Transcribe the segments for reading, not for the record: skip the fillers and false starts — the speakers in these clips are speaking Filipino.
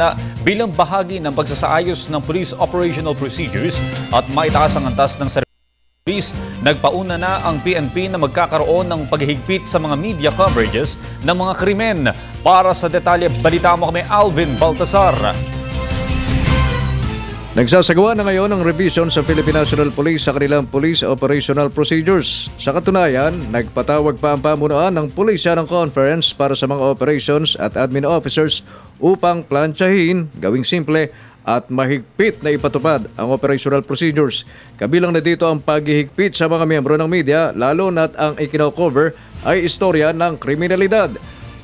na bilang bahagi ng pagsasaayos ng police operational procedures at maitaas ang antas ng service, nagpauna na ang PNP na magkakaroon ng paghihigpit sa mga media coverages ng mga krimen. Para sa detalye, balita mo kami Alvin Baltasar. Nagsasagawa na ngayon ang revision sa Philippine National Police sa kanilang police operational procedures. Sa katunayan, nagpatawag pa ang pamunuan ng pulisya ng conference para sa mga operations at admin officers upang plansyahin, gawing simple at mahigpit na ipatupad ang operational procedures. Kabilang na dito ang paghihigpit sa mga miyembro ng media, lalo na't ang ikino-cover ay istorya ng kriminalidad.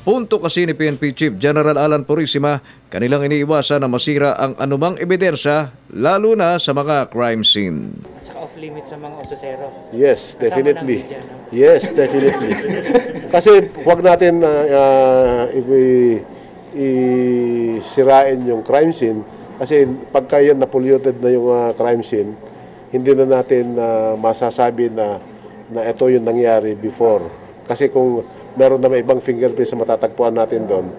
Punto kasi ni PNP Chief General Alan Purisima, kanilang iniiwasan na masira ang anumang ebidensya, lalo na sa mga crime scene. At saka off-limit sa mga ososero. Yes, definitely. Media, no? Yes, definitely. Kasi huwag natin isirain yung crime scene. Kasi pagka yan na-polluted na yung crime scene, hindi na natin masasabi na ito yung nangyari before. Kasi kung meron na may ibang fingerprints na matatagpuan natin doon,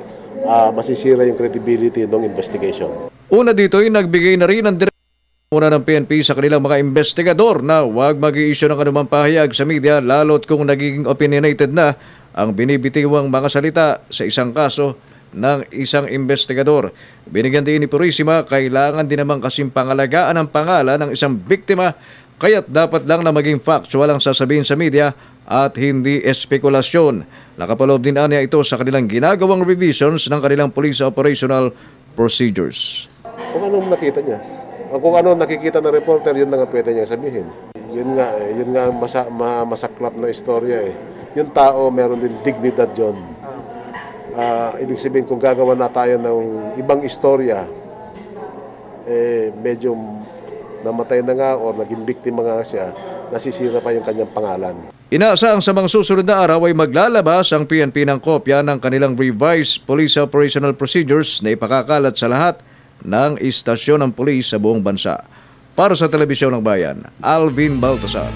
masisira yung credibility ng investigation. Una dito ay nagbigay na rin ng direksyon ng PNP sa kanilang mga investigador na huwag mag-i-issue ng anumang pahayag sa media, lalo't kung nagiging opinionated na ang binibitiwang mga salita sa isang kaso ng isang investigador. Binigyan din ni Purisima, kailangan din naman kasing pangalagaan ang pangalan ng isang biktima, kaya't dapat lang na maging factual ang sasabihin sa media at hindi espekulasyon. Nakapaloob din niya ito sa kanilang ginagawang revisions ng kanilang police operational procedures. Kung anong nakita niya, kung ano nakikita ng reporter, yun lang ang pwede niya sabihin. Yun nga masaklap na istorya eh. Yung tao, meron din dignidad yun. Ibig sabihin, kung gagawa na tayo ng ibang istorya, medyo namatay na nga o naging biktima nga siya, nasisira pa yung kanyang pangalan. Inaasahang sa mga susunod na araw ay maglalabas ang PNP ng kopya ng kanilang revised police operational procedures na ipakakalat sa lahat ng istasyon ng pulis sa buong bansa. Para sa Telebisyon ng Bayan, Alvin Baltasar.